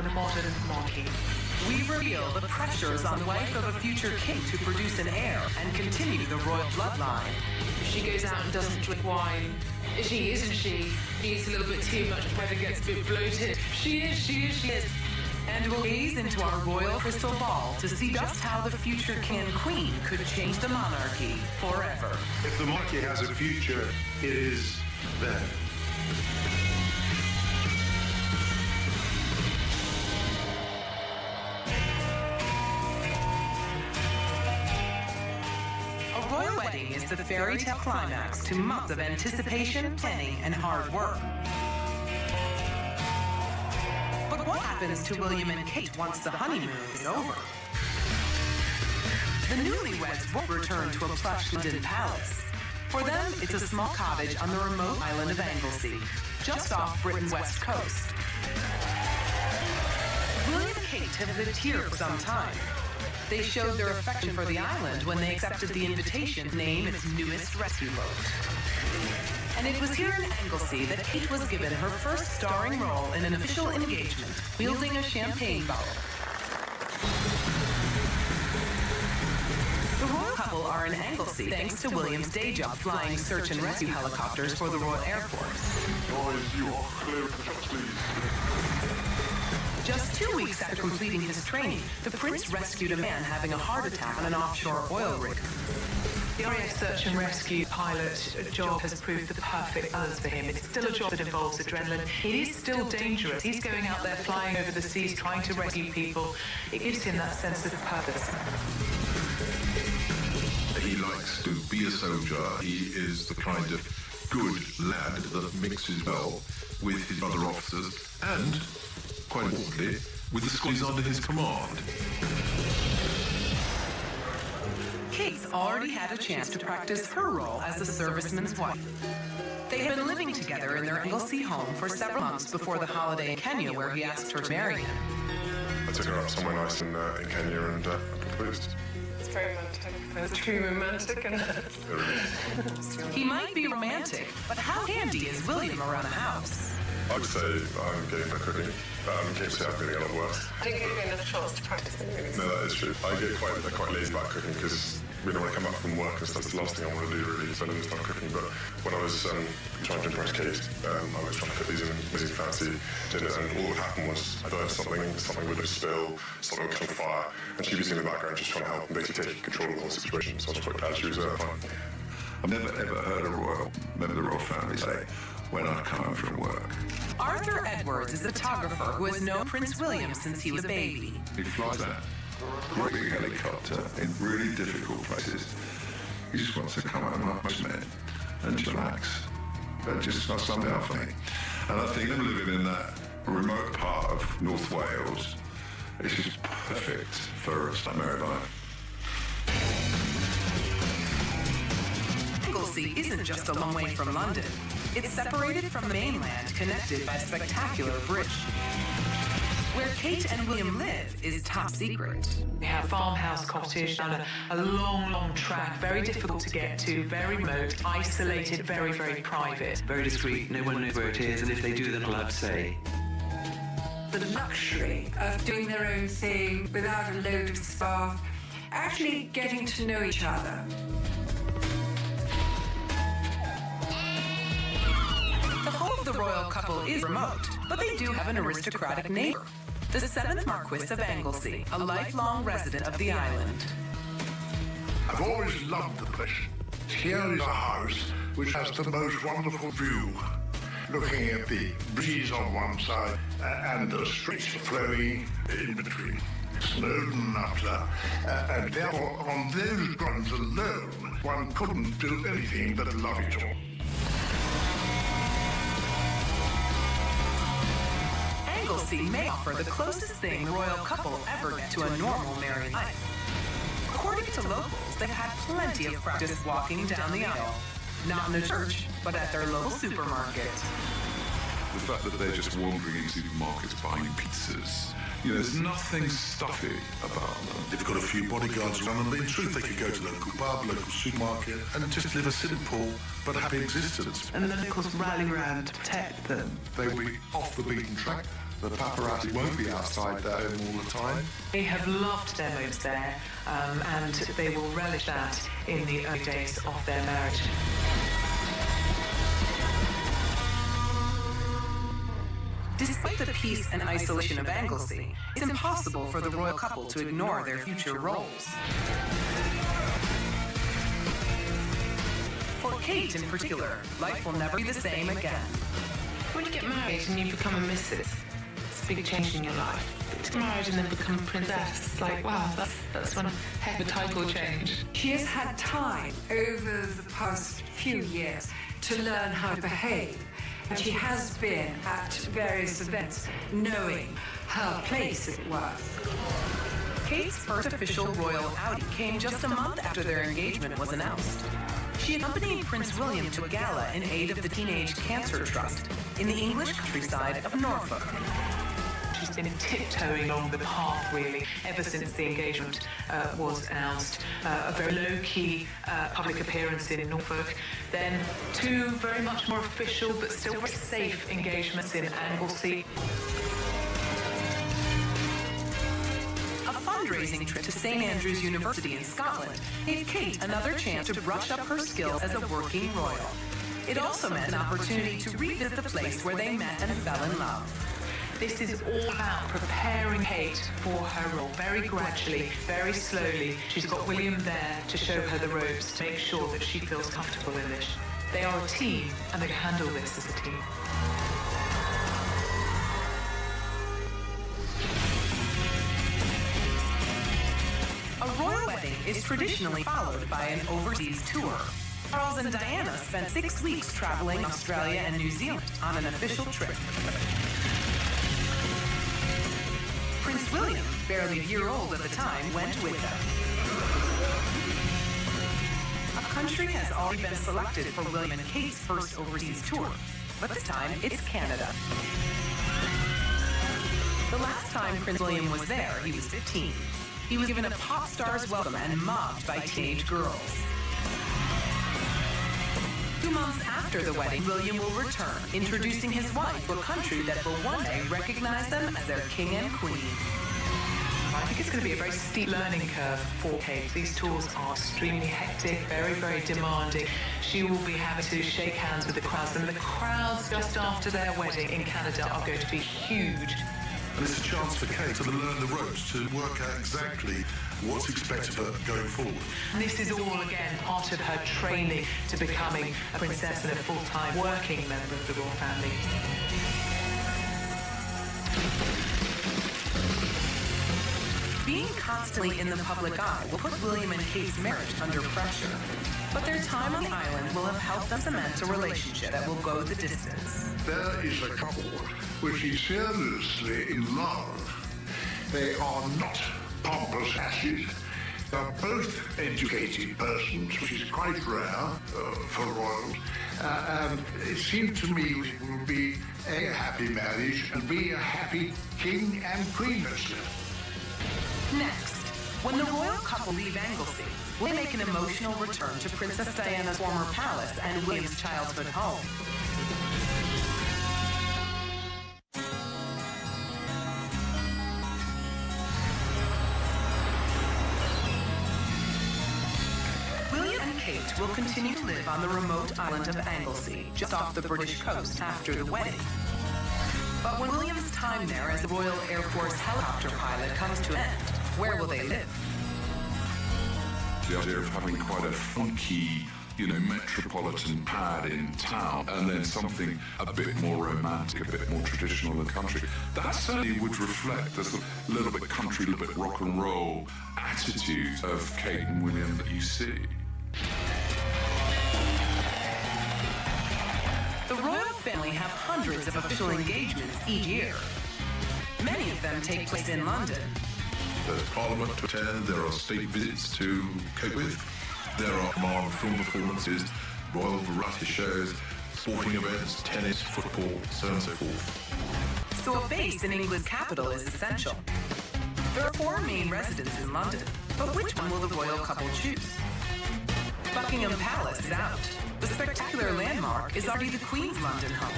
the modern monarchy. We reveal the pressures on the wife of a future king to produce an heir and continue the royal bloodline. She goes out and doesn't drink wine. She isn't she? She eats a little bit too much bread and gets a bit bloated. She is. And we'll gaze into our royal crystal ball to see just how the future king and queen could change the monarchy forever. If the monarchy has a future, it is them. A royal wedding is the fairy tale climax to months of anticipation, planning, and hard work. But what happens to William and Kate once the honeymoon is over? The newlyweds won't return to a plush London palace. For them, it's a small cottage on the remote island of Anglesey, just off Britain's west coast. William and Kate have lived here for some time. They showed their affection for the island when they accepted the invitation to name its newest rescue boat. And it was here in Anglesey that Kate was given her first starring role in an official engagement, wielding a champagne bottle. The royal couple are in Anglesey thanks to William's day job flying search and rescue helicopters for the Royal Air Force. Boys, you are clear of the shots, please. Just 2 weeks after completing his training, the prince rescued a man having a heart attack on an offshore oil rig. The RAF search and rescue pilot job has proved the perfect balance for him. It's still a job that involves adrenaline. It is still dangerous. He's going out there flying over the seas, trying to rescue people. It gives him that sense of purpose. He likes to be a soldier. He is the kind of good lad that mixes well with his other officers and, quite importantly, with the squadrons under his command. Kate's already had a chance to practice her role as a serviceman's wife. They had been living together in their Anglesey home for several months before the holiday in Kenya where he asked her to marry him. I took her up somewhere nice in Kenya and proposed. It's very romantic. It's truly romantic, isn't it? He might be romantic, but how handy is William around the house? I'd say I'm getting better cooking. Kate's I'm getting a lot worse. I didn't give you enough chance to practice the movies. No, that is true. I get quite lazy about cooking because when I come back from work and stuff, it's the last thing I want to do really, so I didn't start cooking. But when I was trying to impress Kate, I was trying to cook these amazing fancy dinners, and all that would happen was I'd have something would spill, something would catch on fire, and she was in the background just trying to help and basically take control of the whole situation. So I was quite glad she was fine. I've never ever heard a member of the royal family say, when I come home from work. Arthur Edwards is a photographer who has known Prince William since he was a baby. He flies that great big helicopter in really difficult places. He just wants to come home like most men and just relax. But just not something out for me. And I think them living in that remote part of North Wales is just perfect for a married life. Anglesey isn't just a long way from London. It's separated from the mainland, connected by a spectacular bridge. Where Kate and William live is top secret. We have a farmhouse cottage down a long track, very difficult to get to, very remote, isolated, very, very private. Very discreet, no one knows where it is, and if they do, they're not allowed to say. The luxury of doing their own thing without a load of staff, actually getting to know each other. The home of the royal couple is remote, but they do have an aristocratic neighbor, the 7th Marquis of Anglesey, a lifelong resident of the island. I've always loved the place. Here is a house which has the most wonderful view, looking at the breeze on one side and the streets flowing in between. Snowdon up there, and therefore on those grounds alone, one couldn't do anything but love it all. Anglesey may offer the closest thing the royal couple ever get to a normal married life. According to locals, they've had plenty of practice walking down the aisle. Not in a church, but at their local supermarket. The fact that they're just wandering in supermarkets buying pizzas. You know, there's nothing stuffy about them. They've got a few bodyguards around them. In truth, they could go to the local pub, local supermarket, and just live a simple but happy existence. And the locals rally around to protect them. They will be off the beaten track. The paparazzi won't be outside their home all the time. They have loved their moments there, and they will relish that in the early days of their marriage. Despite the peace and isolation of Anglesey, it's impossible for the royal couple to ignore their future roles. For Kate in particular, life will never be the same again. When you get married and you become a missus, it's a big change in your life. But to get married and then become a princess, it's like, wow, that's one heck of a title change. She has had time over the past few years to learn how to behave. And she has been at various events knowing her place, as it were. Kate's first official royal outing came just a month after their engagement was announced. She accompanied Prince William to a gala in aid of the Teenage Cancer Trust in the English countryside of Norfolk. She's been tiptoeing along the path, really, ever since the engagement was announced. A very low-key public appearance in Norfolk, then two very much more official but still very safe engagements in Anglesey. A fundraising trip to St. Andrews University in Scotland gave Kate another chance to brush up her skills as a working royal. It also meant an opportunity to revisit the place where they met and fell in love. This is all about preparing Kate for her role, very gradually, very slowly. She's got William there to show her the ropes, to make sure that she feels comfortable in this. They are a team, and they handle this as a team. A royal wedding is traditionally followed by an overseas tour. Charles and Diana spent 6 weeks traveling Australia and New Zealand on an official trip. Prince William, barely a year old at the time, went with them. A country has already been selected for William and Kate's first overseas tour, but this time it's Canada. The last time Prince William was there, he was 15. He was given a pop star's welcome and mobbed by teenage girls. 2 months after the wedding, William will return, introducing his wife to a country that will one day recognize them as their king and queen. I think it's going to be a very steep learning curve for Kate. These tours are extremely hectic, very, very demanding. She will be having to shake hands with the crowds, and the crowds just after their wedding in Canada are going to be huge. And it's a chance for Kate to learn the ropes, to work out exactly what's expected of her going forward. And this is all, again, part of her training to becoming a princess and a full-time working member of the royal family. Being constantly in the public eye will put William and Kate's marriage under pressure. But their time on the island will have helped them cement a relationship that will go the distance. There is a couple which is seriously in love. They are not pompous asses. They are both educated persons, which is quite rare for royals. And it seemed to me it would be A, a happy marriage, and B, a happy king and queen. Next, when the royal couple leave Anglesey, they make an emotional return to Princess Diana's former palace and William's childhood home. William and Kate will continue to live on the remote island of Anglesey, just off the British coast after the wedding. But when William's time there as the Royal Air Force helicopter pilot comes to an end, where will they live? The idea of having quite a funky, metropolitan pad in town, and then something a bit more romantic, a bit more traditional in the country, that certainly would reflect the sort of little bit country, a little bit rock and roll attitude of Kate and William that you see. The royal family have hundreds of official engagements each year. Many of them take place in London. There's Parliament to attend, there are state visits to cope with, there are command film performances, royal variety shows, sporting events, tennis, football, so on and so forth. So a base in England's capital is essential. There are 4 main residences in London, but which one will the royal couple choose? Buckingham Palace is out. The spectacular landmark is already the Queen's London home.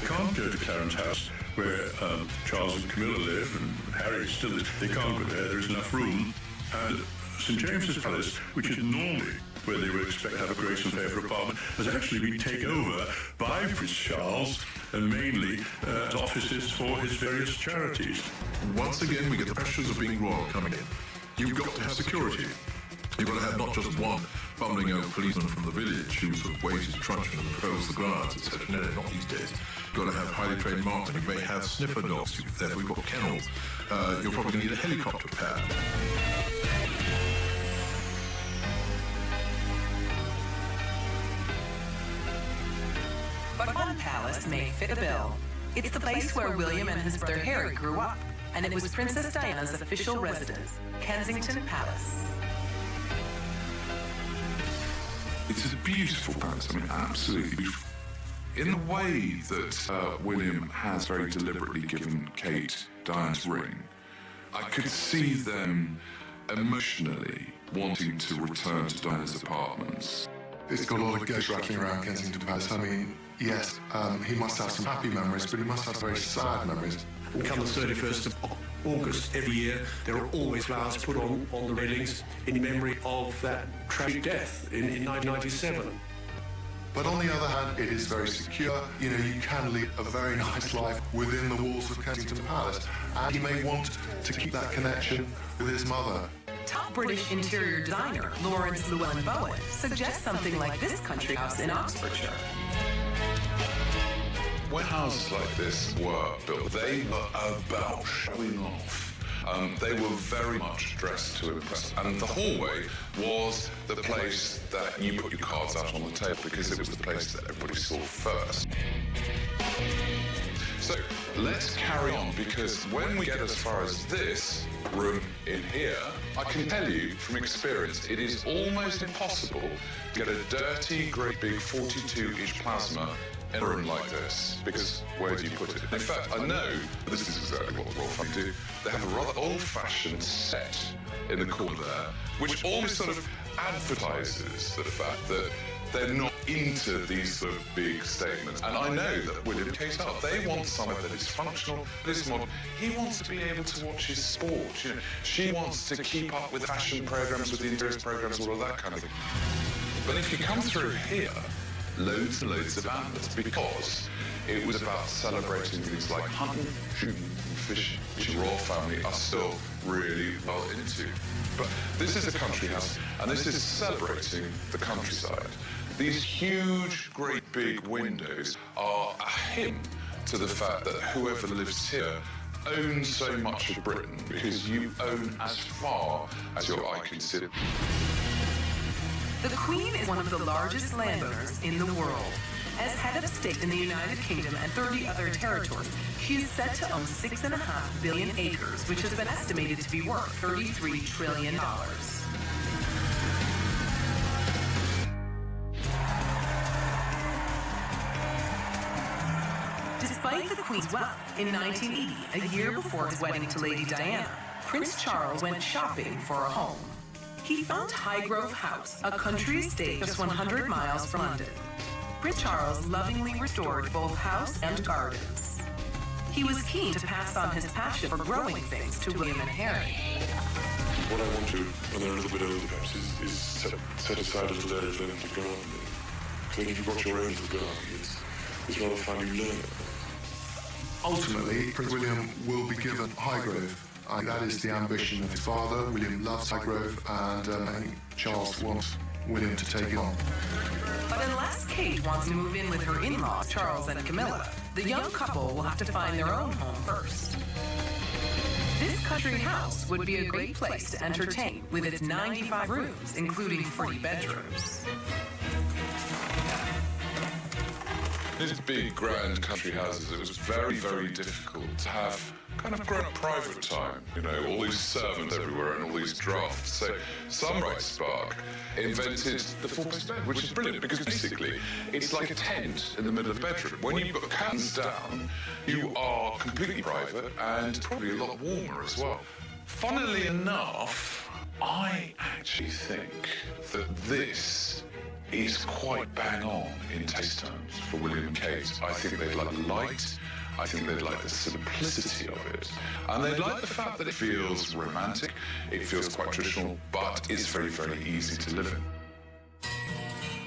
You can't can't go to Clarence House, where Charles and Camilla live, and Harry still lives. They can't go there. There isn't enough room. And St James's Palace, which is normally where they would expect to have a grace and favour apartment, has actually been taken over by Prince Charles, and mainly as offices for his various charities. Once again, we get the pressures of being royal coming in. You've got to have security. You've got to have not just one bumbling old policeman from the village who sort of waves his truncheon and patrols the grounds, etc. No, not these days. You've got to have highly trained marksmen. You may have sniffer dogs. Therefore, we've got kennels. You're probably going to need a helicopter pad. But one palace may fit a bill. It's the place where William and his brother Harry grew up, and it was Princess Diana's official residence, Kensington Palace. It's a beautiful palace, I mean, absolutely beautiful. In the way that William has very deliberately given Kate Diana's ring, I could see them emotionally wanting to return to Diana's apartments. It's got a lot of ghosts rattling around Kensington Palace. I mean, yes, he must have some happy memories, but he must have very sad memories. And come the 31st of August every year, there are always flowers put on the railings in memory of that tragic death in 1997. But on the other hand, it is very secure. You know, you can lead a very nice life within the walls of Kensington Palace. And he may want to keep that connection with his mother. Top British interior designer Lawrence Llewellyn-Bowen suggests something like this country house in Oxfordshire. When houses like this were built, they were about showing off. They were very much dressed to impress. And the hallway was the place that you put your cards out on the table because it was the place that everybody saw first. So let's carry on, because when we get as far as this room in here, I can tell you from experience, it is almost impossible to get a dirty, great big 42-inch plasma in a room like this, because where do you put it? In fact, I know this is exactly what the Royal Family do. They have a rather old-fashioned set in the corner there, which almost sort of advertises the fact that they're not into these sort of big statements. And I know that William and Kate are. They want somewhere that is functional, that is modern. He wants to be able to watch his sport. You know, she wants to keep up with fashion programs, with the interior programs, all of that kind of thing. But if you come through here, loads and loads of antlers, because it was about celebrating things like hunting, shooting, and fishing, which the royal family are still really well into. But this is a country house, and this is celebrating the countryside. These huge, great big windows are a hymn to the fact that whoever lives here owns so much of Britain, because you own as far as your eye can see. The Queen is one of the largest landowners in the world. As head of state in the United Kingdom and 30 other territories, she is said to own 6.5 billion acres, which has been estimated to be worth $33 trillion. Despite the Queen's wealth, in 1980, a year before his wedding to Lady Diana, Prince Charles went shopping for a home. He found Highgrove House, a country estate just 100 miles from London. Prince Charles lovingly restored both house and gardens. He was keen to pass on his passion for growing things to William and Harry. What I want to, when they're a little bit older perhaps, is set aside a little area for them to garden in. Because I think you've got your own little garden. It's rather fun, you learn it. Ultimately, Prince William will be given Highgrove. That is the ambition of his father. William loves Highgrove, and I think Charles wants William to take it on. But unless Kate wants to move in with her in-laws, Charles and Camilla, the young couple will have to find their own home first. This country house would be a great place to entertain, with its 95 rooms, including 40 bedrooms. These big, grand country houses, it was very, very difficult to have kind of grown-up private time. You know, all these servants everywhere and all these drafts. So Sunrise Spark invented the four-post bed, which is brilliant, because basically it's like a tent in the middle of the bedroom. When you put curtains down, you are completely private and probably a lot warmer as well. Funnily enough, I actually think that this is quite bang on in taste terms for William and Kate. I think they'd like the light. I think they'd like the simplicity of it. And they'd like the fact that it feels romantic, it feels quite traditional, but it's very, very easy to live in.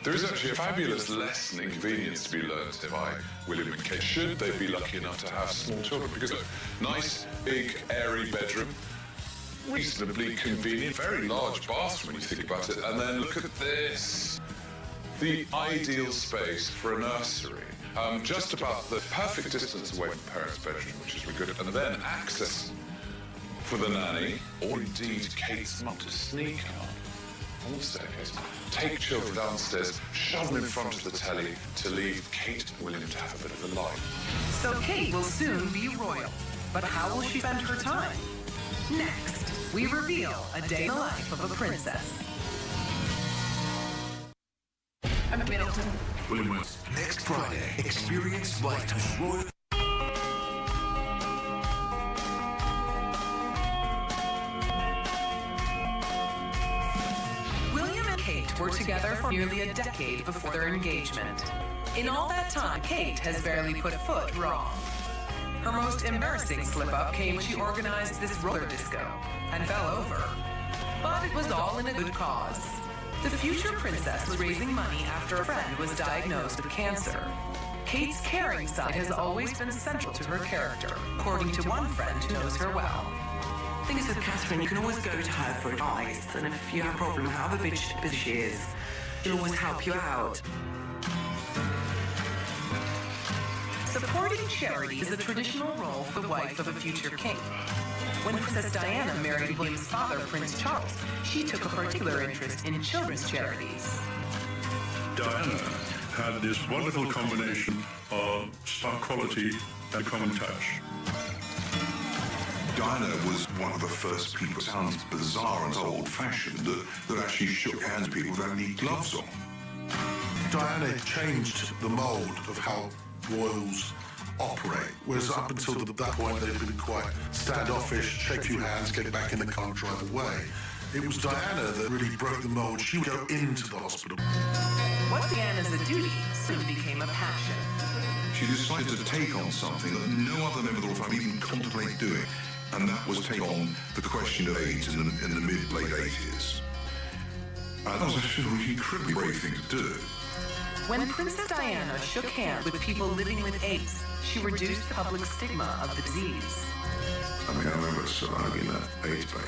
There is actually a fabulous lesson in convenience to be learnt by William and Kate, should they be lucky enough to have small children. Because look, nice, big, airy bedroom, reasonably convenient, very large bathroom when you think about it. And then look at this. The ideal space for a nursery. Just about the perfect distance away from parents' bedroom, which is really good. And then access for the nanny, or indeed Kate's mum, to sneak up on the staircase, take children downstairs, shove them in front of the telly to leave Kate and William to have a bit of a life. So Kate will soon be royal. But how will she spend her time? Next, we reveal a day in the life of a princess. I'm Middleton. William West. Next Friday, experience Lifetime's royal. William and Kate were together for nearly a decade before their engagement. In all that time, Kate has barely put foot wrong. Her most embarrassing slip-up came when she organized this roller disco and fell over. But it was all in a good cause. The future princess was raising money after a friend was diagnosed with cancer. Kate's caring side has always been central to her character, according to one friend who knows her well. The thing is with Catherine, you can always go to her for advice, and if you have a problem, however busy she is, she'll always help you out. Supporting charity is a traditional role for the wife of a future king. When Princess Diana married William's father, Prince Charles, she took a particular interest in children's charities. Diana had this wonderful combination of star quality and common touch. Diana was one of the first people, sounds bizarre and old-fashioned, that actually shook hands with people without any gloves on. Diana changed the mould of how royals operate, whereas up until that point they'd been quite standoffish, shake a few hands, get back in the car and drive away. It was Diana that really broke the mould. She would go into the hospital. What began as a duty soon became a passion. She decided to take on something that no other member of the royal family even contemplated doing, and that was take on the question of AIDS in the mid-late 80s. And that was an incredibly brave thing to do. When Princess Diana shook hands with people living with AIDS, she reduced the public stigma of the disease. I mean, I remember surviving that AIDS baby.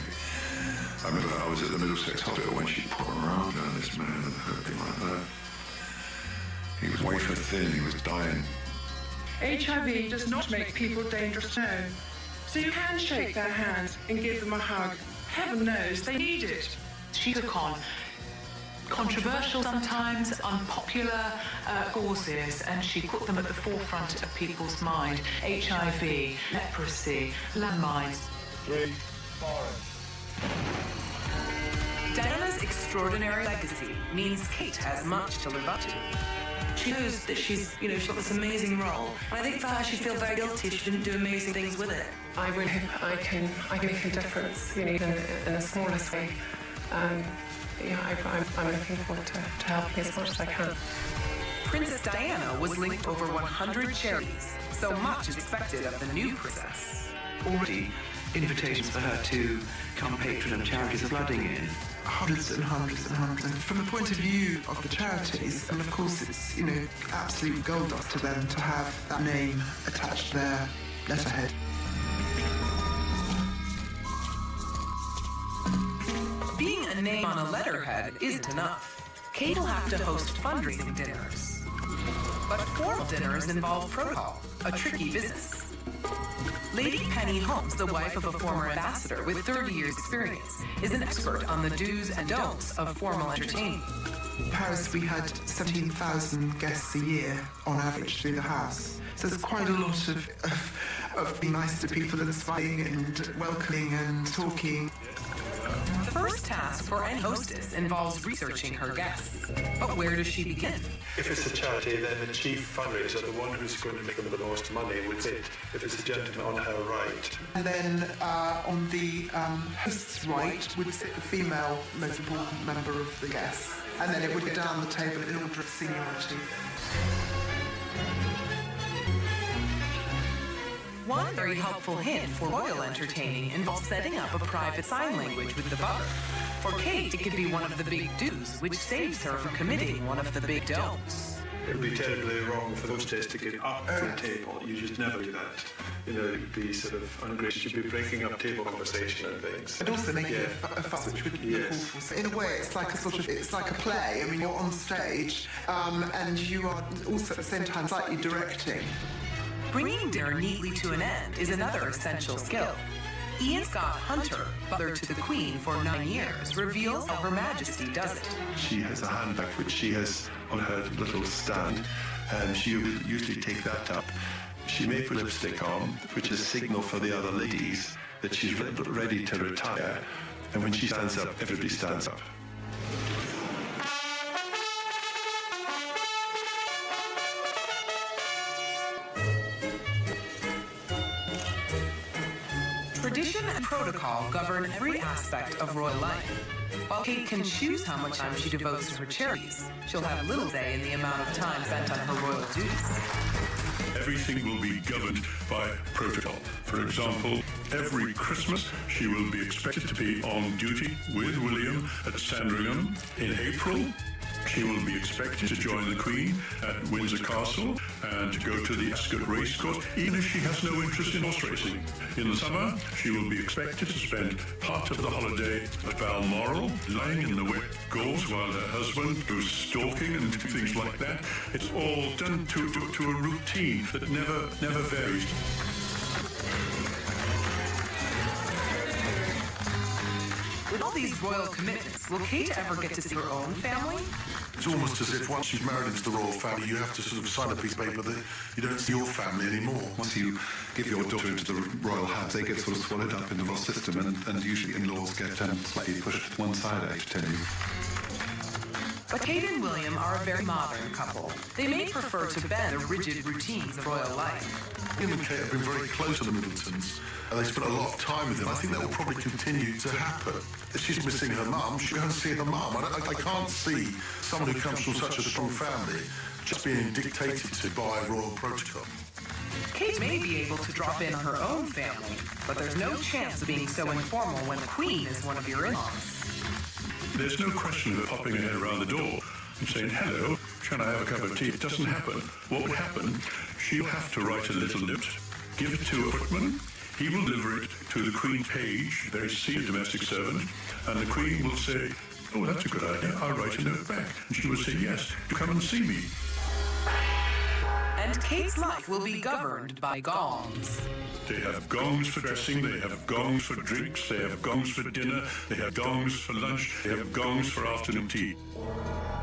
I remember I was at the Middlesex Hospital when she put her arm down this man and everything like that. He was wafer thin, he was dying. HIV does not make people dangerous, no. So you can shake their hands and give them a hug. Heaven knows they need it. She took on controversial, sometimes unpopular causes, and she put them at the forefront of people's mind. HIV, leprosy, landmines. 3, 4. Diana's extraordinary legacy means Kate has much to live up to. She knows that she's got this amazing role. And I think for her, she'd feel very guilty if she didn't do amazing things with it. I really hope I can make a difference, even in the smallest way. I'm looking forward to helping as much as I can. Princess Diana was linked to over 100 charities, so much is expected of the new princess. Already, invitations for her to become patron of charities are flooding in. Hundreds and hundreds and hundreds. And from the point of view of the charities, and of course it's, absolute gold dust to them to have that name attached to their letterhead. Being a name on a letterhead isn't enough. Kate will have to host fundraising dinners. But formal dinners involve protocol, a tricky business. Lady Penny Holmes, the wife of a former ambassador with 30 years' experience, is an expert on the do's and don'ts of formal entertaining. In Paris, we had 17,000 guests a year on average through the house. So there's quite a lot of being nice to people and smiling and welcoming and talking. The first task for any hostess involves researching her guests. But where does she begin? If it's a charity, then the chief fundraiser, the one who's going to make them the most money, would sit if it's a gentleman on her right. And then on the host's right would sit the female most important member of the guests. and then it would go down the table in order of seniority. One very helpful hint for royal entertaining involves setting up a private sign language with the butler. For Kate, it could be one of the big do's, which saves her from committing one of the big don'ts. It would be terribly wrong for those days to get up from the table. You just never do that. You know, it'd be sort of ungracious. You'd be breaking up table conversation and things. And also making a fuss, which would look awful. So in a way, it's like it's like a play. I mean, you're on stage, and you are also at the same time slightly directing. Bringing dinner neatly to an end is another essential skill. Ian Scott Hunter, butler to the Queen for 9 years, reveals how Her Majesty does it. She has a handbag which she has on her little stand, and she will usually take that up. She may put lipstick on, which is a signal for the other ladies that she's ready to retire. And when she stands up, everybody stands up. Tradition and protocol govern every aspect of royal life. While Kate can choose how much time she devotes to her charities, she'll have little say in the amount of time spent on her royal duties. Everything will be governed by protocol. For example, every Christmas she will be expected to be on duty with William at Sandringham. In April, she will be expected to join the Queen at Windsor Castle and to go to the Ascot Racecourse, even if she has no interest in horse racing. In the summer, she will be expected to spend part of the holiday at Balmoral, lying in the wet gorse while her husband goes stalking and things like that. It's all done to a routine that never varies. With all these royal commitments, will Kate ever get to see her own family? It's almost as if once you've married into the royal family, you have to sort of sign a piece of paper that you don't see your family anymore. Once you give your daughter into the royal house, they get sort of swallowed up in the royal system, and usually in-laws get slightly pushed to one side, I have to tell you. But Kate and William are a very modern couple. They may prefer to bend the rigid routines of royal life. Him and Kate have been very close to the Middletons, and they spent a lot of time with him. I think that will probably continue to happen. If she's missing her mum, she'll go and see her mum. I can't see someone who comes from such a strong family just being dictated to by royal protocol. Kate may be able to drop in on her own family, but there's no chance of being so informal when the Queen is one of your in-laws. There's no question of her popping her head around the door and saying, "Hello, can I have a cup of tea?" It doesn't happen. What would happen, she'll have to write a little note, give it to a footman. He will deliver it to the Queen's page, very senior domestic servant, and the Queen will say, "Oh, that's a good idea, I'll write a note back." And she will say, "Yes, do come and see me." And Kate's life will be governed by gongs. They have gongs for dressing, they have gongs for drinks, they have gongs for dinner, they have gongs for lunch, they have gongs for afternoon tea.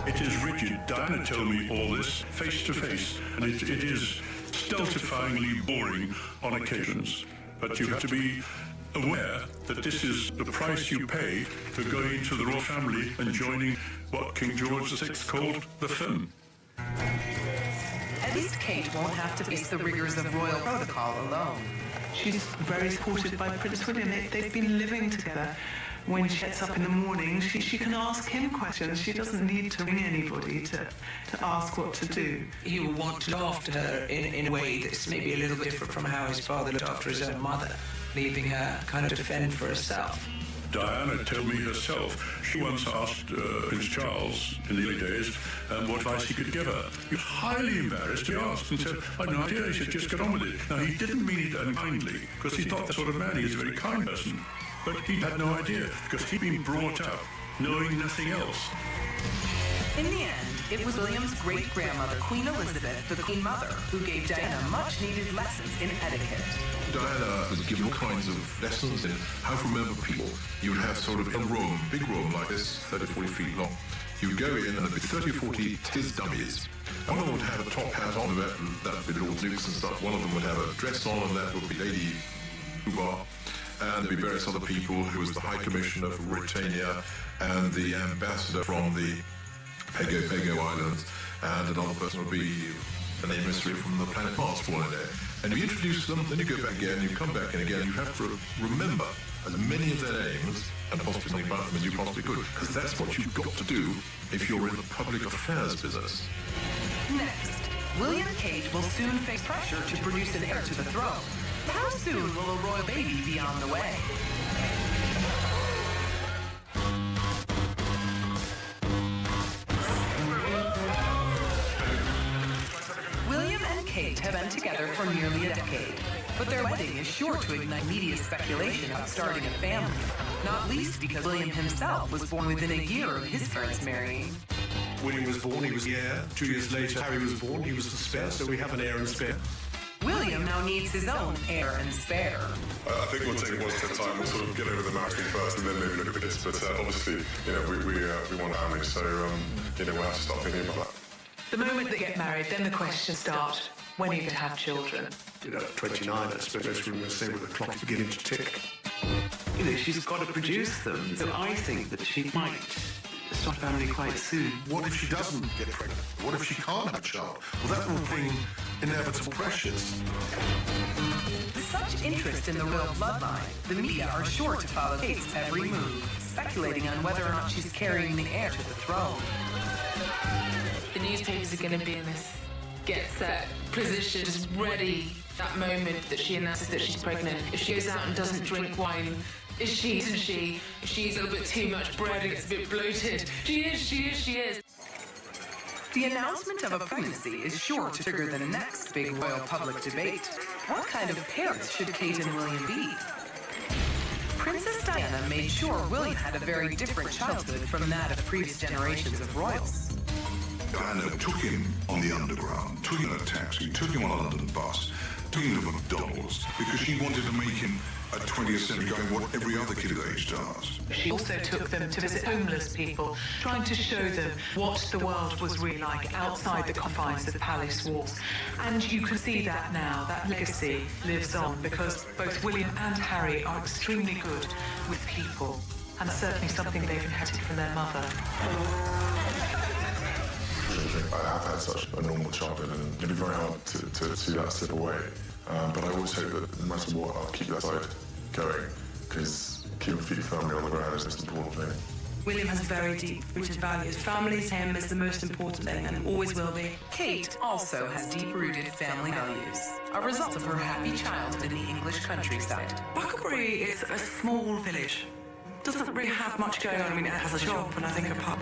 It is rigid. Diana told me all this face to face, and it is stultifyingly boring on occasions. But you have to be aware that this is the price you pay for going into the royal family and joining what King George VI called the film. At least Kate won't have to face the rigors of royal protocol alone. She's very supported by Prince William. They've been living together. When she gets up in the morning, she can ask him questions. She doesn't need to ring anybody to ask what to do. He will want to look after her in a way that's maybe a little bit different from how his father looked after his own mother, leaving her kind of to fend for herself. Diana told me herself, she once asked Prince Charles in the early days what advice he could give her. He was highly embarrassed to be asked and said, "I had no idea," he said, "just get on with it." Now, he didn't mean it unkindly, because he's not the sort of man, he's a very kind person. But he had no idea, because he'd been brought up knowing nothing else. In the end, it was William's great-grandmother, Queen Elizabeth, the Queen Mother, who gave Diana much-needed lessons in etiquette. Diana was given all kinds of lessons in how to remember people. You would have sort of a room, big room like this, 30, 40 feet long. You would go in and there'd be 30 or 40 tiz dummies. One of them would have a top hat on, that would be little dukes and stuff. One of them would have a dress on, and that would be Lady Ubar. And there'd be various other people who was the High Commissioner for Mauritania and the ambassador from the Pago Islands, and another person would be an emissary from the planet Mars falling there. And you introduce them, then you go back again, you come back in again, you have to remember as many of their aims and possibly something about them as you possibly could, because that's what you've got to do if you're in the public affairs business. Next, William and Kate will soon face pressure to produce an heir to the throne. How soon will a royal baby be on the way? William and Kate have been together for nearly a decade, but their wedding is sure to ignite media speculation about starting a family, not least because William himself was born within a year of his parents marrying. William was born, he was the heir. 2 years later, Harry was born, he was the spare, so we have an heir and spare. William now needs his own heir and spare. I think we'll take it one step at a time. We'll sort of get over the marriage thing first and then maybe look at this. But obviously, we want a family, so, we'll have to start thinking about that. The moment they get married, then the questions start. When are you going to have children? 29, I suppose we're going to say with the clock beginning to tick. She's got to produce them, so I think that she might start a family quite soon. What if she doesn't get pregnant? What if she can't have a child? Well, that will bring inevitable pressures. With such interest in the royal bloodline, the media are sure to follow Kate's every move, speculating on whether or not she's carrying the heir to the throne. The newspapers are going to be in this get-set position, just ready that moment that she announces that she's pregnant. If she goes out and doesn't drink wine, isn't she? If she eats a little bit too much bread and gets a bit bloated, she is. The announcement of a pregnancy is sure to trigger the next big royal public debate. What kind of parents should Kate and William be? Princess Diana made sure William had a very different childhood from that of previous generations of royals. Diana took him on the underground, took him on a taxi, took him on a London bus, took him to McDonald's, because she wanted to make him a 20th century guy, what every other kid of age does. She also took them to visit homeless people, trying to show them what the world was really like outside the confines of the palace walls. And you can see that now, that legacy lives on, because both William and Harry are extremely good with people, and that's certainly something they've inherited from their mother. I have had such a normal childhood, and it'd be very hard to see that slip away. But I always hope that no matter what, I'll keep that side going, because keeping the family on the ground is the most important thing. William has very deep-rooted values. Family to him is the most important thing, and always will be. Kate also has deep-rooted family values, a result of her happy childhood in the English countryside. Bucklebury is a small village. Doesn't really have much going on. I mean, it has a shop and I think a pub.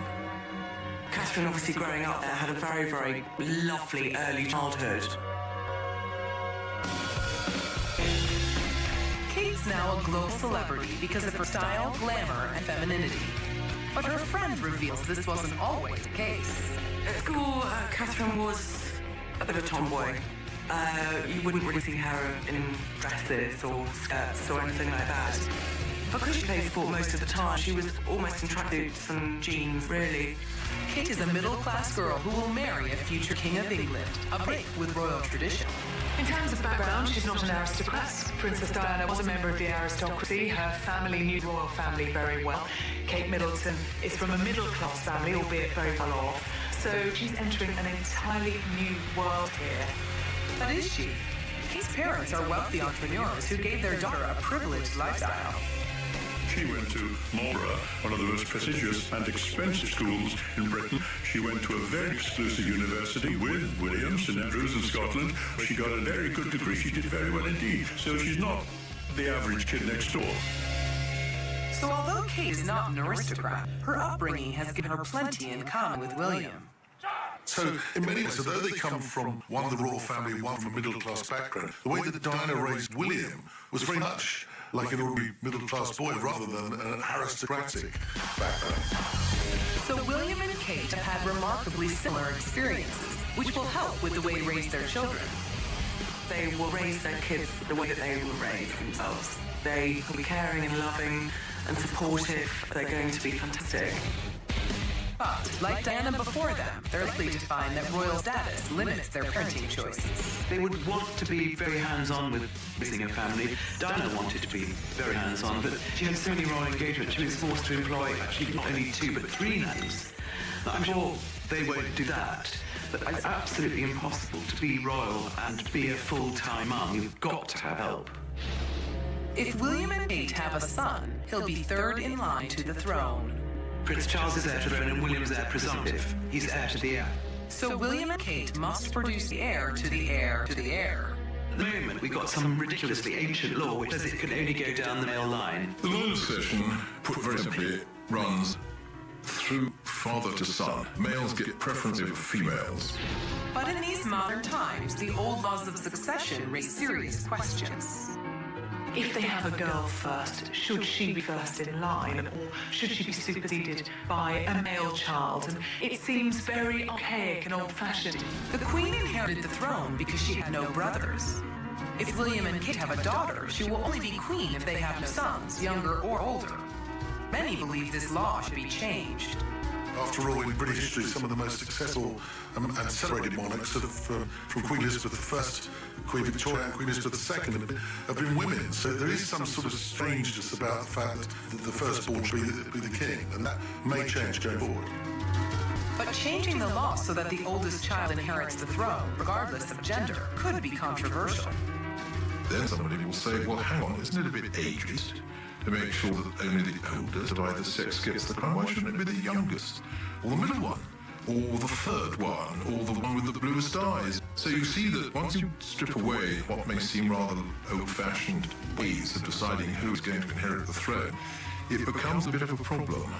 Catherine, obviously growing up there, had a very, very lovely early childhood. Kate's now a global celebrity because of her style, glamour, and femininity. But her friend reveals this wasn't always the case. At school, Catherine was a bit of a tomboy. You wouldn't really see her in dresses or skirts or anything like that. Because she played sport most of the time, she was almost in tracksuits and jeans, really. Kate is a middle-class girl who will marry a future king of England, a break with royal tradition. In terms of background, she's not an aristocrat. Princess Diana was a member of the aristocracy. Her family knew the royal family very well. Kate Middleton is from a middle-class family, albeit very well off. So she's entering an entirely new world here. But is she? Kate's parents are wealthy entrepreneurs who gave their daughter a privileged lifestyle. She went to Marlborough, one of the most prestigious and expensive schools in Britain. She went to a very exclusive university with William, St Andrews in Scotland, where she got a very good degree. She did very well indeed. So she's not the average kid next door. So although Kate is not an aristocrat, her upbringing has given her plenty in common with William. So, in many ways, although they come from one the royal family, one from a middle-class background, the way that Diana raised William was very much like an ordinary middle-class boy rather than an aristocratic background. So William and Kate have had remarkably similar experiences, which will help with the way to raise their children. They will raise their kids the way that they will raise themselves. They will be caring and loving and supportive. They're going to be fantastic. But, like Diana before them, they're likely to find that royal status limits their parenting choices. They would want to be very hands-on with raising a family. Diana wanted to be very hands-on, but she had so many royal engagements, she was forced to employ actually not only 2 but 3 nannies. I'm sure they won't do that, but it's absolutely impossible to be royal and be a full-time mum. You've got to have help. If William and Kate have a son, he'll be third in line to the throne. Prince Charles is heir to the throne and William's heir presumptive. He's heir to the heir. So William and Kate must produce the heir to the heir to the heir. At the moment, we've got some ridiculously ancient law which says it can only go down the male line. The line of succession, put very simply, runs through father to son. Males get preference over females. But in these modern times, the old laws of succession raise serious questions. If they have a girl first, should she be first in line, or should she be superseded by a male child? And it seems very archaic and old-fashioned. The Queen inherited the throne because she had no brothers. If William and Kate have a daughter, she will only be queen if they have no sons, younger or older. Many believe this law should be changed. After all, in British history, some of the most successful and celebrated monarchs from Queen Elizabeth I, Queen Victoria and Queen Elizabeth II have been women. So there is some sort of strangeness about the fact that the firstborn should be the king, and that may change going forward. But changing the law so that the oldest child inherits the throne, regardless of gender, could be controversial. Then somebody will say, well, hang on, isn't it a bit ageist to make sure that only the oldest of either sex gets the crown? Why shouldn't it be the youngest, or the middle one, or the third one, or the one with the bluest eyes? So you see that once you strip away what may seem rather old-fashioned ways of deciding who is going to inherit the throne, it becomes a bit of a problem.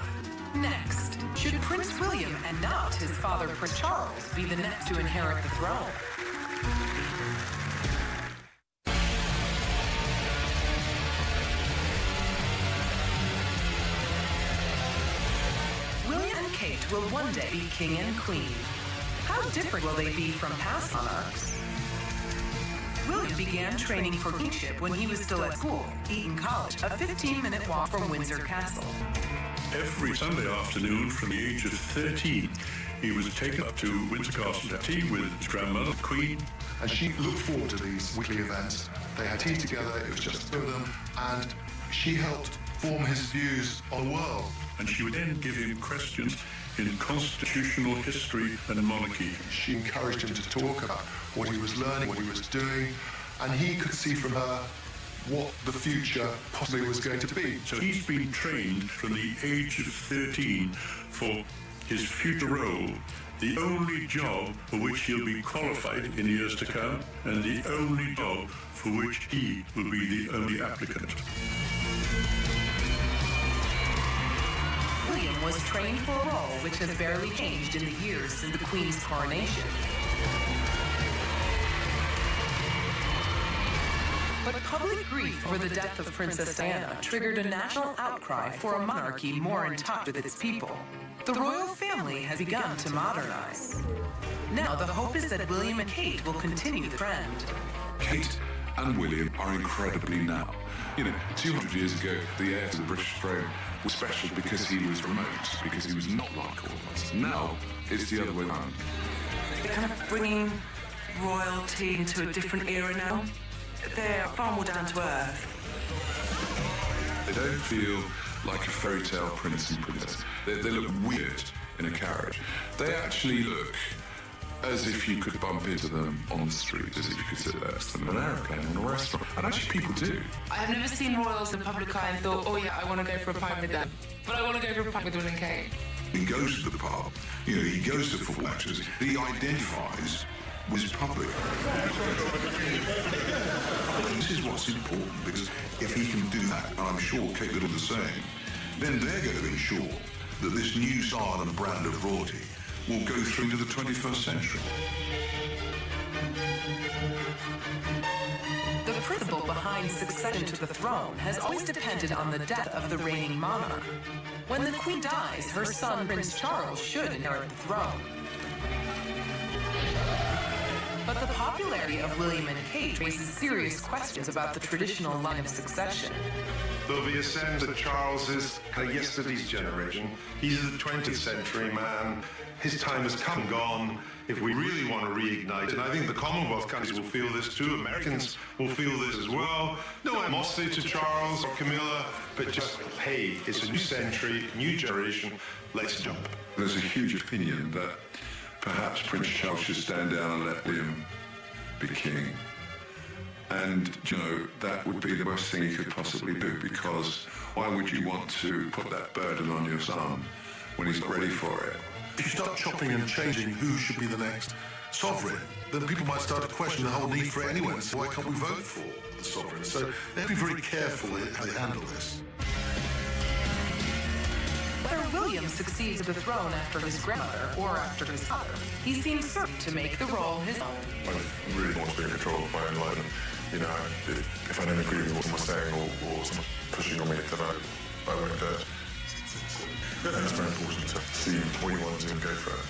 Next, should Prince William and not his father Prince Charles be the next to inherit the throne? Kate will one day be king and queen. How different will they be from past monarchs? William began training for kingship when he was still at school, Eton College, a 15-minute walk from Windsor Castle. Every Sunday afternoon from the age of 13, he was taken up to Windsor Castle to have tea with his grandmother, the Queen. And she looked forward to these weekly events. They had tea together, it was just two of them, and she helped form his views on the world. And she would then give him questions in constitutional history and monarchy. She encouraged him to talk about what he was learning, what he was doing, and he could see from her what the future possibly was going to be. So he's been trained from the age of 13 for his future role, the only job for which he'll be qualified in years to come, and the only job for which he will be the only applicant. William was trained for a role which has barely changed in the years since the Queen's coronation. But public grief over the death of Princess Diana triggered a national outcry for a monarchy more in touch with its people. The royal family has begun to modernize. Now the hope is that William and Kate will continue the trend. Kate and William are incredibly now. You know, 200 years ago, the heir to the British throne was special because he was remote, because he was not like all of us. Now, it's the other way around. They're kind of bringing royalty into a different era now. They're far more down to earth. They don't feel like a fairy tale prince and princess. They look weird in a carriage. They actually look as if you could bump into them on the street, as if you could sit next to them in an aeroplane or in a restaurant. And actually people do. I have never seen royals in the public eye and thought, oh yeah, I want to go for a pint with them. But I want to go for a pint with Will and Kate. He goes to the pub, you know, he goes to football matches, he identifies with his public. This is what's important, because if he can do that, and I'm sure Kate will do the same, then they're going to ensure that this new style and brand of royalty will go through to the 21st century. The principle behind succession to the throne has always depended on the death of the reigning monarch. When the Queen dies, her son Prince Charles should inherit the throne. But the popularity of William and Kate raises serious questions about the traditional line of succession. There'll be a sense that Charles is kind of yesterday's generation. He's a 20th century man. His time has come and gone. If we really want to reignite it, and I think the Commonwealth countries will feel this too, Americans will feel this as well. No animosity to Charles or Camilla, but just, hey, it's a new century, new generation, let's jump. There's a huge opinion that perhaps Prince Charles should stand down and let William be king. And, you know, that would be the worst thing he could possibly do, because why would you want to put that burden on your son when he's not ready for it? If you start chopping and changing who should be the next sovereign, then people might start to question the whole need for it anyway, and say, why can't we vote for the sovereign? So they have to be very careful how they handle this. Whether William succeeds to the throne after his grandmother or after his father, he seems certain to make the role his own. I really want to be in control of my own life, and, you know, if I don't agree with what someone's saying or someone pushing on me, then I won't do it. It's very important to see what you want to do and go for it.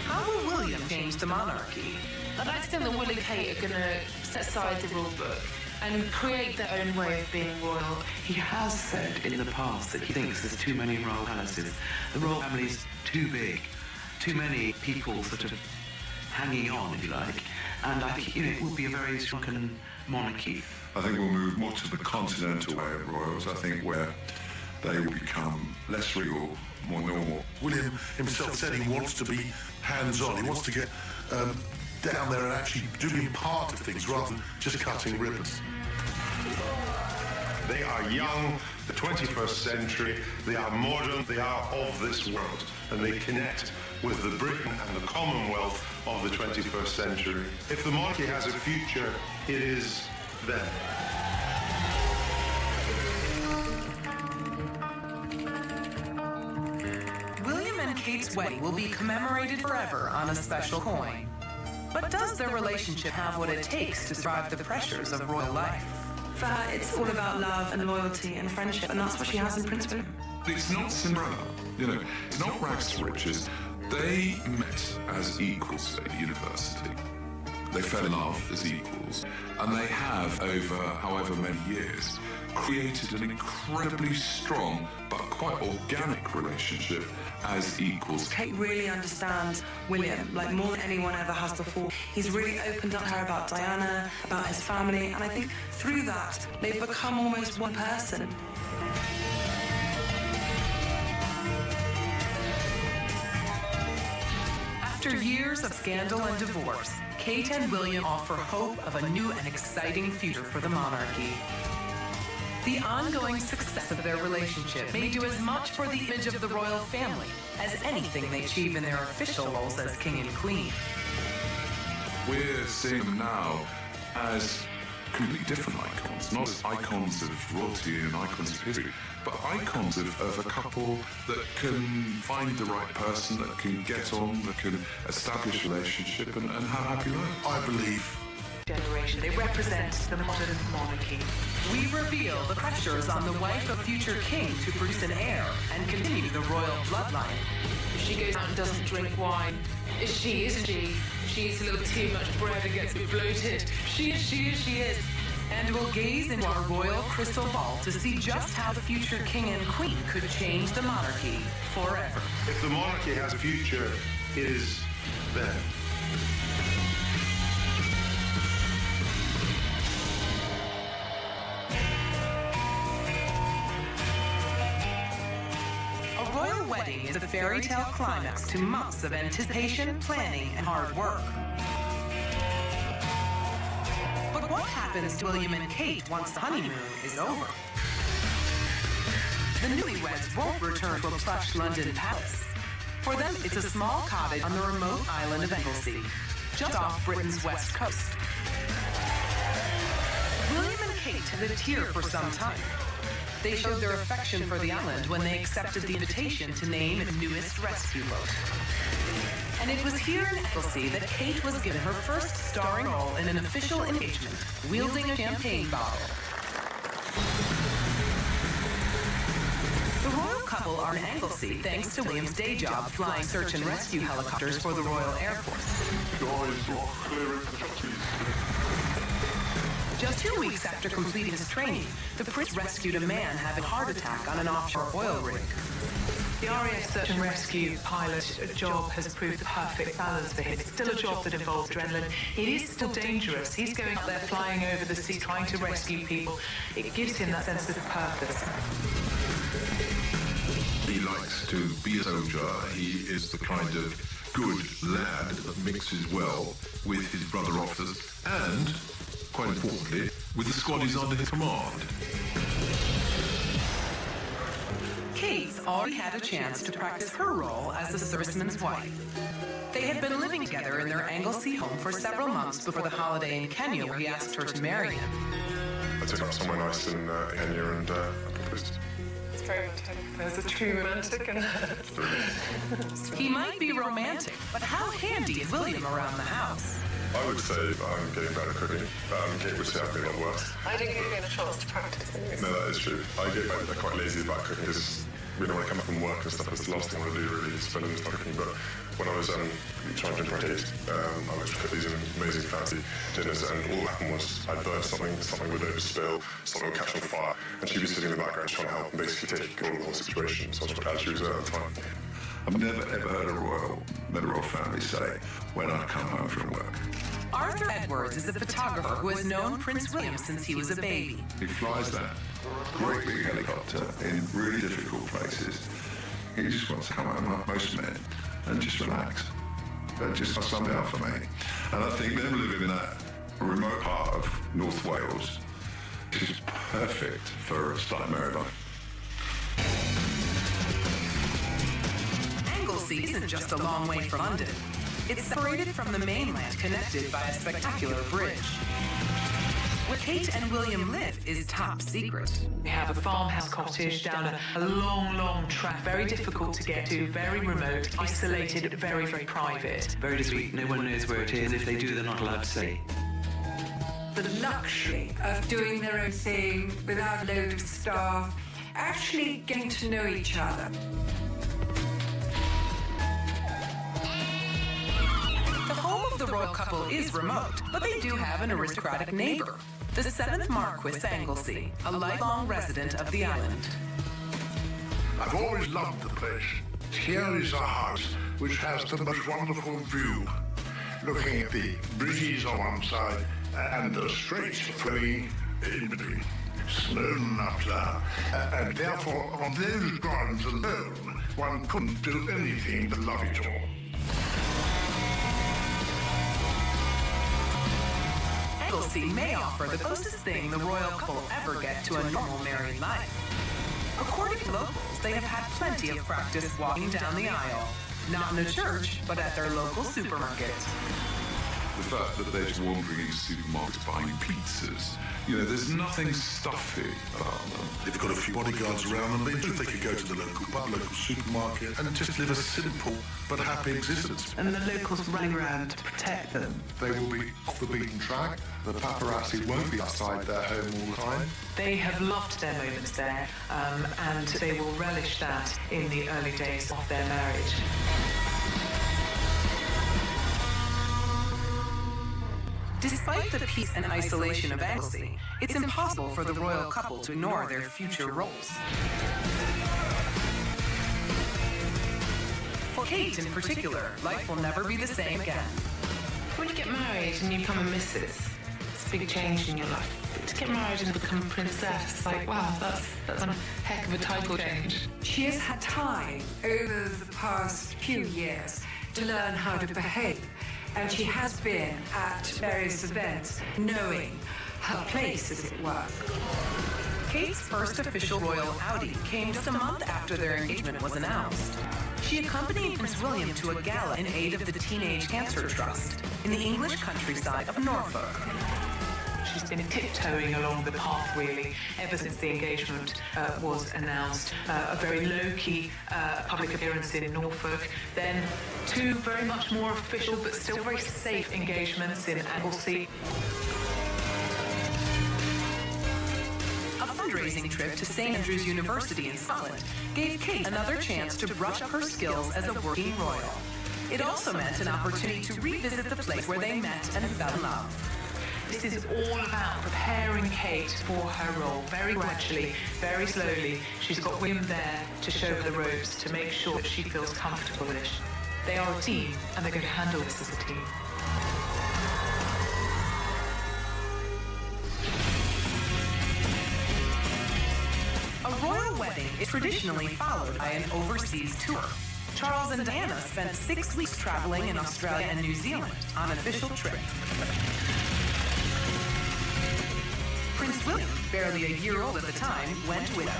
How will William change the monarchy? I'd like to think that Will and Kate are going to set aside the rule book and create their own way of being royal. He has said in the past that he thinks there's too many royal palaces. The royal family's too big, too many people sort of hanging on, if you like. And I think, you know, it will be a very shrunken monarchy. I think we'll move more to the continental way of royals, I think, where they will become less regal, more normal. William himself said he wants to be hands-on. He wants to get down there and actually doing part of things rather than just cutting ribbons. They are young, the 21st century, they are modern, they are of this world, and they connect with the Britain and the Commonwealth of the 21st century. If the monarchy has a future, it is them. William and Kate's wedding will be commemorated forever on a special coin. But does their relationship have what it takes to survive the pressures of royal life? For her, it's all about love and loyalty and friendship, and that's what she has in Prince William. It's not Cinderella, you know, it's not rags to riches. They met as equals at university. They fell in love as equals, and they have, over however many years, created an incredibly strong but quite organic relationship as equals. Kate really understands William, like more than anyone ever has before. He's really opened up to her about Diana, about his family, and I think through that, they've become almost one person. After years of scandal and divorce, Kate and William offer hope of a new and exciting future for the monarchy. The ongoing success of their relationship may do as much for the image of the royal family as anything they achieve in their official roles as king and queen. We're seeing them now as completely different icons, not as icons of royalty and icons of history, but icons of a couple that can find the right person, that can get on, that can establish a relationship and have a happy life. I believe. Generation. They represent the modern monarchy. We reveal the pressures on the wife of future king to produce an heir and continue the royal bloodline. If she goes out and doesn't drink wine, isn't she? If she eats a little too much bread and gets a bit bloated, she is. And we'll gaze into our royal crystal ball to see just how the future king and queen could change the monarchy forever. If the monarchy has a future, it is them. A royal wedding is a fairy tale climax to months of anticipation, planning, and hard work. But what happens to William and Kate once the honeymoon is over? The newlyweds won't return to a plush London palace. For them, it's a small cottage on the remote island of Anglesey, just off Britain's west coast. William and Kate have lived here for some time. They showed their affection for the island when they accepted the invitation to name its newest rescue boat. And it was here in Anglesey that Kate was given her first starring role in an official engagement, wielding a champagne bottle. The royal couple are in Anglesey thanks to William's day job flying search and rescue helicopters for the Royal Air Force. Just 2 weeks after completing his training, the prince rescued a man having a heart attack on an offshore oil rig. The RAF Search and Rescue pilot job has proved the perfect balance for him. It's still a job that involves adrenaline. It is still dangerous. He's going out there flying over the sea, trying to rescue people. It gives him that sense of purpose. He likes to be a soldier. He is the kind of good lad that mixes well with his brother officers and quite importantly, with the squaddies under his command. Kate's already had a chance to practice her role as a serviceman's wife. They had been living together in their Anglesey home for several months before the holiday in Kenya where he asked her to marry him. I took up somewhere nice in Kenya and I proposed. It's very romantic. There's a true romantic and He might be romantic, but how handy is William around the house? I would say I'm getting better at cooking. Kate would say I've been a lot worse. I didn't give you a chance to practice anyways. No, that is true. I get quite lazy about cooking because when I come up from work and stuff, it's the last thing I want to do really is spend time cooking. But when I was trying to impress Kate, I would cook these amazing fancy dinners, and all that happened was I'd burn something would overspill, something would catch on fire, and she'd be sitting in the background trying to help and basically take control of the whole situation. So I was quite glad she was there at the time. I've never ever heard a royal family say when I come home from work. Arthur Edwards is a photographer who has known Prince William since he was a baby. He flies that great big helicopter in really difficult places. He just wants to come home like most men and just relax. That just summed it up for me. And I think them living in that remote part of North Wales is perfect for a starting married life. Anglesey isn't just a long way from London. It's separated from the mainland, connected by a spectacular bridge. Where Kate and William live is top secret. We have a farmhouse cottage down a long track, very difficult to get to, very remote, isolated, very private. Very discreet, no one knows where it is. If they do, they're not allowed to say. The luxury of doing their own thing without a load of staff, actually getting to know each other. The home of the royal couple is remote, but they do have an aristocratic neighbor, the 7th Marquis of Anglesey, a lifelong resident of the island. I've always loved the place. Here is a house which has the most wonderful view, looking at the bridges on one side and the straits flowing in between. Snowdon up there. And therefore, on those grounds alone, one couldn't do anything but love it all. Anglesey may offer the closest thing the royal couple ever get to a normal married life. According to locals, they have had plenty of practice walking down the aisle. Not in a church, but at their local supermarket. The fact that they're just wandering into supermarkets buying pizzas, there's nothing stuffy about them. They've got a few bodyguards around them. They could go to the local pub, local supermarket, and just live a simple but happy existence. And the locals running around to protect them. They will be off the beaten track. The paparazzi won't be outside their home all the time. They have loved their moments there, and they will relish that in the early days of their marriage. Despite the peace and isolation of Anglesey, it's impossible for the royal couple to ignore their future roles. For Kate in particular, life will never be the same again. When you get married and you become a missus, it's a big change in your life. But to get married and become a princess, like, wow, that's one heck of a title change. She has had time over the past few years to learn how to behave. And she has been at various events, knowing her place, as it were. Kate's first official royal outing came just a month after their engagement was announced. She accompanied Prince William to a gala in aid of the Teenage Cancer Trust in the English countryside of Norfolk. She's been tiptoeing along the path, really, ever since the engagement was announced. A very low-key public appearance in Norfolk, then 2 very much more official but still very safe engagements in Anglesey. A fundraising trip to St. Andrews University in Scotland gave Kate another chance to brush up her skills as a working royal. It also meant an opportunity to revisit the place where they met and fell in love. This is all about preparing Kate for her role, very gradually, very slowly. She's got William there to show her the ropes, to make sure that she feels comfortable-ish. They are a team, and they're going to handle this as a team. A royal wedding is traditionally followed by an overseas tour. Charles and Diana spent 6 weeks traveling in Australia and New Zealand on an official trip. William, barely a year old at the time, went widow.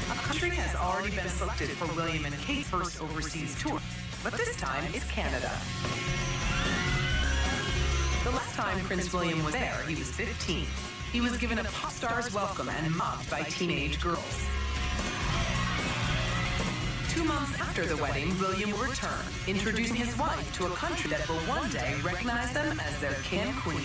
A country has already been selected for William and Kate's first overseas tour, but this time it's Canada. The last time Prince William was there, he was 15. He was given a pop star's welcome and mobbed by teenage girls. 2 months after the wedding, William will return, introducing his wife to a country that will one day recognize them as their king and queen.